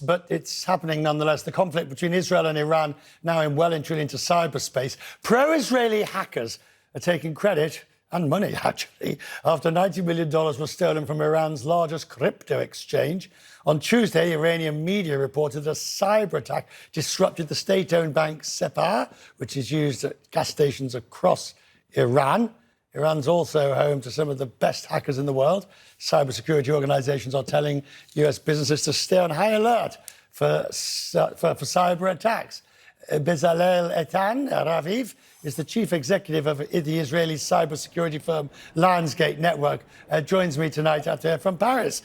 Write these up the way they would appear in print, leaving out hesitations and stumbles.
but it's happening nonetheless. The conflict between Israel and Iran now well and truly into cyberspace. Pro-Israeli hackers are taking credit and money, actually, after $90 million was stolen from Iran's largest crypto exchange. On Tuesday, Iranian media reported a cyber attack disrupted the state-owned bank Sepah, which is used at gas stations across Iran. Iran's also home to some of the best hackers in the world. Cybersecurity organizations are telling US businesses to stay on high alert for cyber attacks. Bezalel Eithan Raviv is the chief executive of the Israeli cybersecurity firm Lionsgate Network. Joins me tonight from Paris.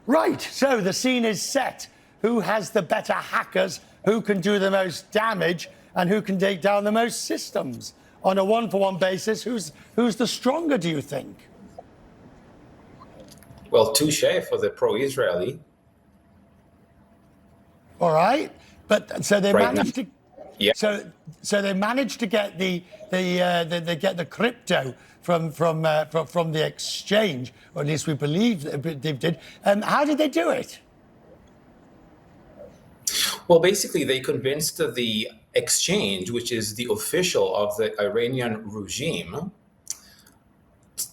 Right, so the scene is set. Who has the better hackers? Who can do the most damage? And who can take down the most systems? On a one-for-one basis, who's the stronger, do you think? Well, touche for the pro-Israeli. All right, but so they Right managed now. to, Yeah. So they managed to get the crypto from the exchange, or at least we believe they did. How did they do it? Well, basically, they convinced the exchange, which is the official of the Iranian regime,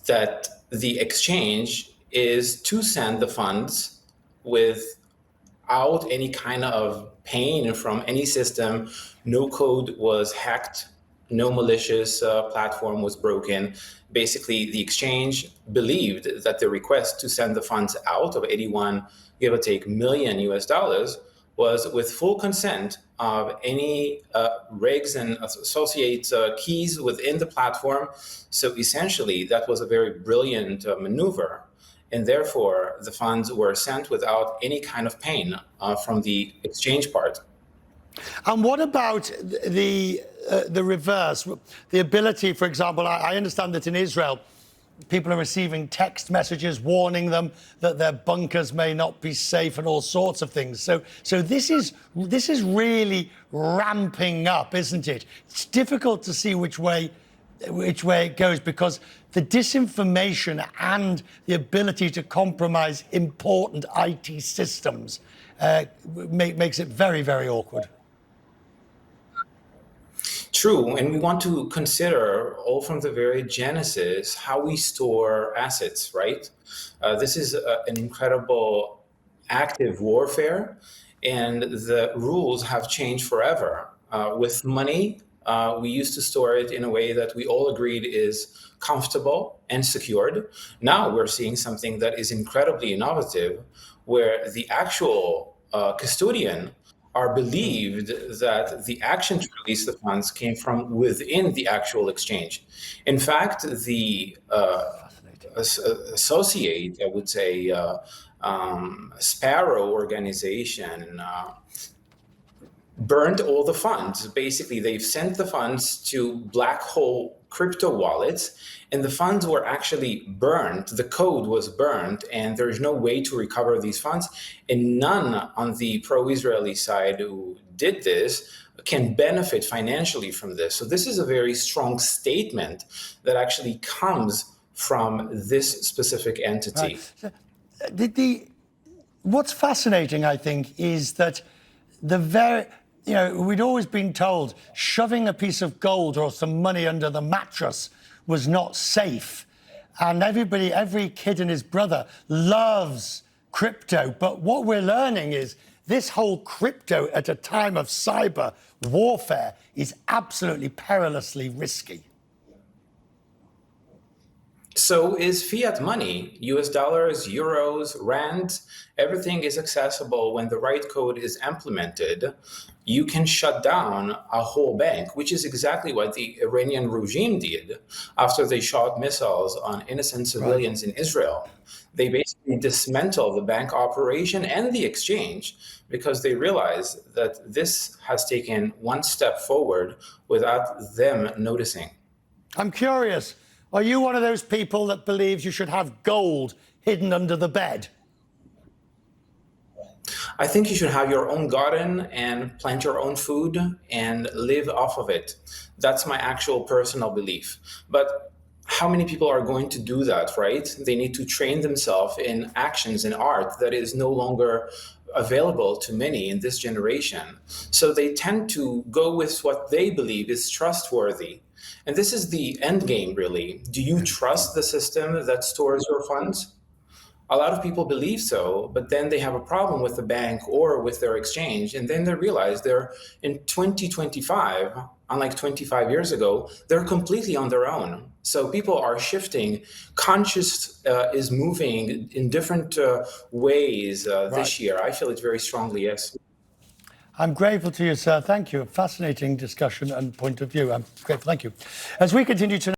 that the exchange is to send the funds without any kind of pain from any system. No code was hacked. No malicious platform was broken. Basically, the exchange believed that the request to send the funds out of 81, give or take, million US dollars was with full consent of any regs and associate keys within the platform. So essentially, that was a very brilliant maneuver. And therefore, the funds were sent without any kind of pain from the exchange part. And what about the reverse? The ability, for example, I understand that in Israel, people are receiving text messages warning them that their bunkers may not be safe and all sorts of things. So this is really ramping up, isn't it? It's difficult to see which way it goes, because the disinformation and the ability to compromise important IT systems makes it very, very awkward. True, and we want to consider all from the very genesis how we store assets, right? This is an incredible active warfare, and the rules have changed forever. With money, we used to store it in a way that we all agreed is comfortable and secured. Now we're seeing something that is incredibly innovative, where the actual custodian are believed that the action to release the funds came from within the actual exchange. In fact, the associate, I would say, Sparrow organization burned all the funds. Basically, they've sent the funds to black hole crypto wallets, and the funds were actually burned. The code was burned, and there's no way to recover these funds. And none on the pro-Israeli side who did this can benefit financially from this. So this is a very strong statement that actually comes from this specific entity. Right. What's fascinating, I think, is that we'd always been told shoving a piece of gold or some money under the mattress was not safe. And every kid and his brother loves crypto. But what we're learning is this whole crypto at a time of cyber warfare is absolutely perilously risky. So is fiat money, US dollars, euros, rand, everything is accessible when the right code is implemented. You can shut down a whole bank, which is exactly what the Iranian regime did after they shot missiles on innocent civilians in Israel. They basically dismantled the bank operation and the exchange because they realized that this has taken one step forward without them noticing. I'm curious. Are you one of those people that believes you should have gold hidden under the bed? I think you should have your own garden and plant your own food and live off of it. That's my actual personal belief. But how many people are going to do that, right? They need to train themselves in actions in art that is no longer available to many in this generation. So they tend to go with what they believe is trustworthy. And this is the end game, really. Do you trust the system that stores your funds? A lot of people believe so, but then they have a problem with the bank or with their exchange. And then they realize they're in 2025, unlike 25 years ago, they're completely on their own. So people are shifting. Conscious is moving in different ways this year. I feel it very strongly, yes. I'm grateful to you, sir. Thank you. A fascinating discussion and point of view. I'm grateful. Thank you. As we continue to